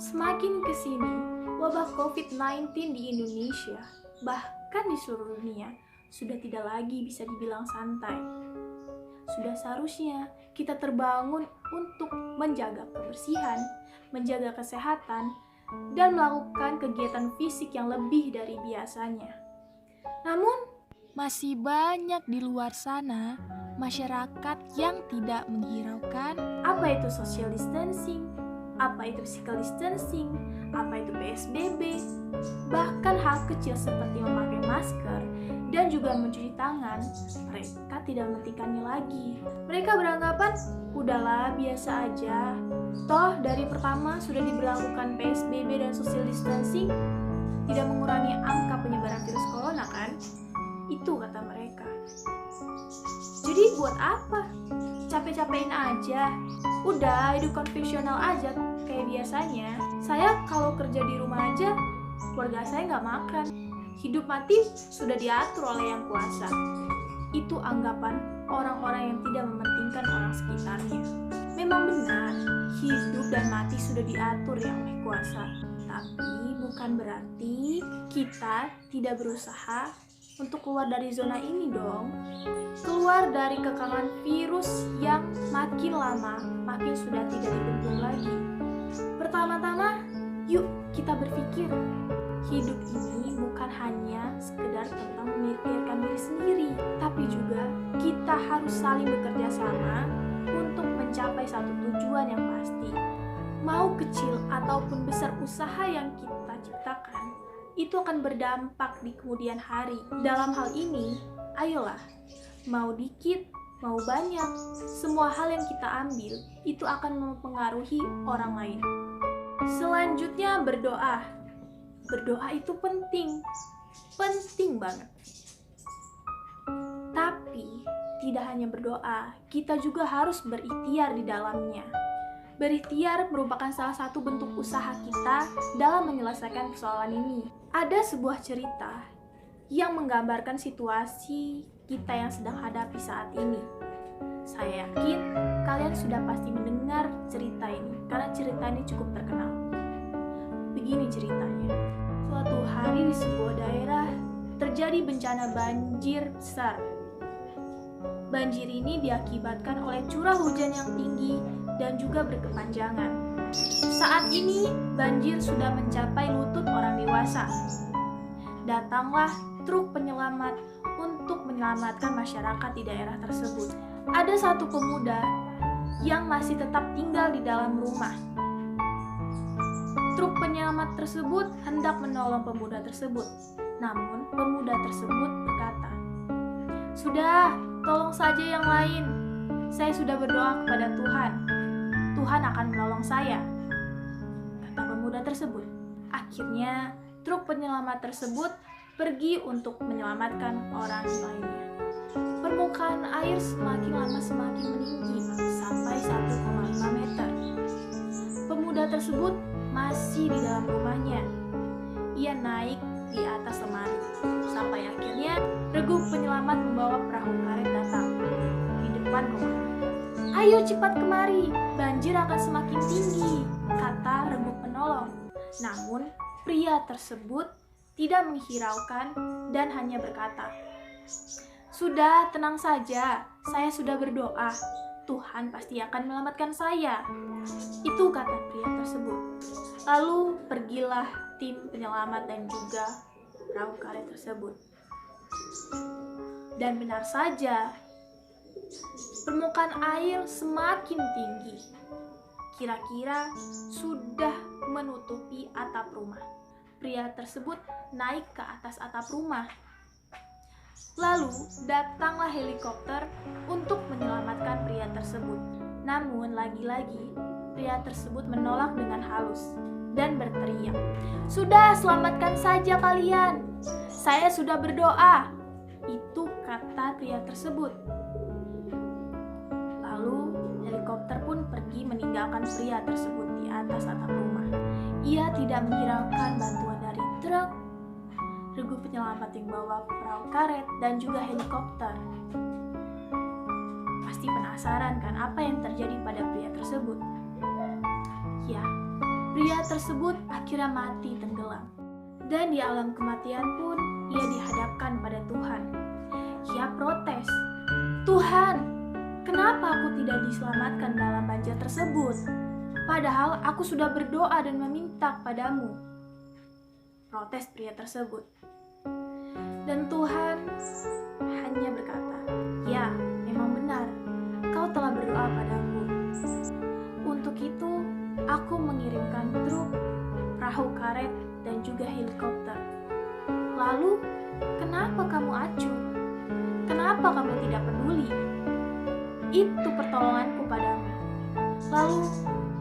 Semakin kesini, wabah COVID-19 di Indonesia, bahkan di seluruh dunia, sudah tidak lagi bisa dibilang santai. Sudah seharusnya kita terbangun untuk menjaga kebersihan, menjaga kesehatan, dan melakukan kegiatan fisik yang lebih dari biasanya. Namun, masih banyak di luar sana masyarakat yang tidak menghiraukan apa itu social distancing, apa itu physical distancing, apa itu PSBB, bahkan hal kecil seperti memakai masker dan juga mencuci tangan, mereka tidak mementingkannya lagi. Mereka beranggapan, udahlah biasa aja. Toh dari pertama sudah diberlakukan PSBB dan social distancing, tidak mengurangi angka penyebaran virus corona kan? Itu kata mereka. Jadi buat apa? Capek-capekin aja. Udah hidup konvensional aja kayak biasanya. Saya kalau kerja di rumah aja, keluarga saya nggak makan. Hidup mati sudah diatur oleh yang kuasa. Itu anggapan orang-orang yang tidak mementingkan orang sekitarnya. Memang benar, hidup dan mati sudah diatur yang oleh kuasa. Tapi bukan berarti kita tidak berusaha untuk keluar dari zona ini dong. Keluar dari kekangan virus yang makin lama makin sudah tidak dibendung lagi. Pertama-tama, yuk kita berpikir, hidup ini bukan hanya sekedar tentang memikirkan diri sendiri, tapi juga kita harus saling bekerja sama untuk mencapai satu tujuan yang pasti. Mau kecil ataupun besar usaha yang kita ciptakan, itu akan berdampak di kemudian hari. Dalam hal ini, ayolah, mau dikit, mau banyak, semua hal yang kita ambil itu akan mempengaruhi orang lain. Selanjutnya berdoa. Berdoa itu penting banget. Tapi tidak hanya berdoa, kita juga harus berikhtiar di dalamnya. Berikhtiar merupakan salah satu bentuk usaha kita dalam menyelesaikan persoalan ini. Ada sebuah cerita yang menggambarkan situasi kita yang sedang hadapi saat ini. Saya yakin kalian sudah pasti mendengar cerita ini, karena cerita ini cukup terkenal. Begini ceritanya. Suatu hari di sebuah daerah terjadi bencana banjir besar. Banjir ini diakibatkan oleh curah hujan yang tinggi dan juga berkepanjangan. Saat ini banjir sudah mencapai lutut orang dewasa. Datanglah truk penyelamat untuk menyelamatkan masyarakat di daerah tersebut. Ada satu pemuda yang masih tetap tinggal di dalam rumah. Truk penyelamat tersebut hendak menolong pemuda tersebut. Namun pemuda tersebut berkata, "Sudah, tolong saja yang lain. Saya sudah berdoa kepada Tuhan. Tuhan akan menolong saya," kata pemuda tersebut. Akhirnya, truk penyelamat tersebut pergi untuk menyelamatkan orang lainnya. Permukaan air semakin lama semakin meninggi sampai 1,5 meter. Pemuda tersebut masih di dalam rumahnya. Ia naik di atas lemari sampai akhirnya regu penyelamat membawa perahu karet datang di depan rumah. "Ayo cepat kemari, banjir akan semakin tinggi," kata regu penolong. Namun pria tersebut tidak menghiraukan dan hanya berkata, "Sudah, tenang saja, saya sudah berdoa. Tuhan pasti akan menyelamatkan saya." Itu kata pria tersebut. Lalu pergilah tim penyelamat dan juga perahu karet tersebut. Dan benar saja, permukaan air semakin tinggi. Kira-kira sudah menutupi atap rumah. Pria tersebut naik ke atas atap rumah. Lalu datanglah helikopter untuk menyelamatkan pria tersebut. Namun lagi-lagi pria tersebut menolak dengan halus dan berteriak, "Sudah, selamatkan saja kalian. Saya sudah berdoa." Itu kata pria tersebut. Lalu helikopter pun pergi meninggalkan pria tersebut di atas atap rumah. Ia tidak menghiraukan bantuan dari truk, regu penyelamat yang bawa perahu karet, dan juga helikopter. Pasti penasaran kan apa yang terjadi pada pria tersebut? Ya, pria tersebut akhirnya mati tenggelam. Dan di alam kematian pun ia dihadapkan pada Tuhan. Ia protes, "Tuhan, kenapa aku tidak diselamatkan dalam banjir tersebut? Padahal aku sudah berdoa dan meminta padamu." Protes pria tersebut. Dan Tuhan hanya berkata, "Ya, memang benar, kau telah berdoa padaku. Untuk itu, aku mengirimkan truk, perahu karet, dan juga helikopter. Lalu, kenapa kamu acuh? Kenapa kamu tidak peduli? Itu pertolonganku padamu." Lalu,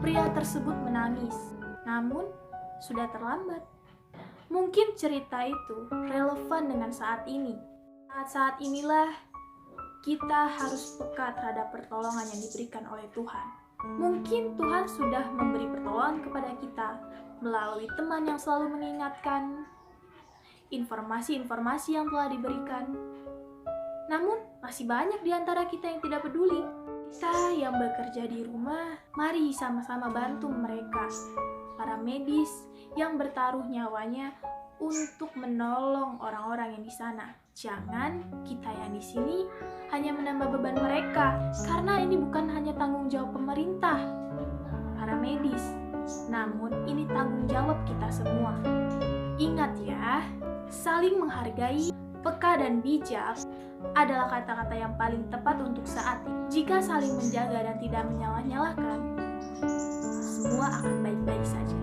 pria tersebut menangis, namun sudah terlambat. Mungkin cerita itu relevan dengan saat ini. Saat inilah kita harus peka terhadap pertolongan yang diberikan oleh Tuhan. Mungkin Tuhan sudah memberi pertolongan kepada kita melalui teman yang selalu mengingatkan, informasi-informasi yang telah diberikan. Namun, masih banyak di antara kita yang tidak peduli. Kita yang bekerja di rumah, mari sama-sama bantu mereka, para medis yang bertaruh nyawanya untuk menolong orang-orang yang di sana. Jangan kita yang di sini hanya menambah beban mereka, karena ini bukan hanya tanggung jawab pemerintah, para medis, namun ini tanggung jawab kita semua. Ingat ya, saling menghargai, peka dan bijak adalah kata-kata yang paling tepat untuk saat ini. Jika saling menjaga dan tidak menyalah-nyalahkan, semua akan baik-baik saja.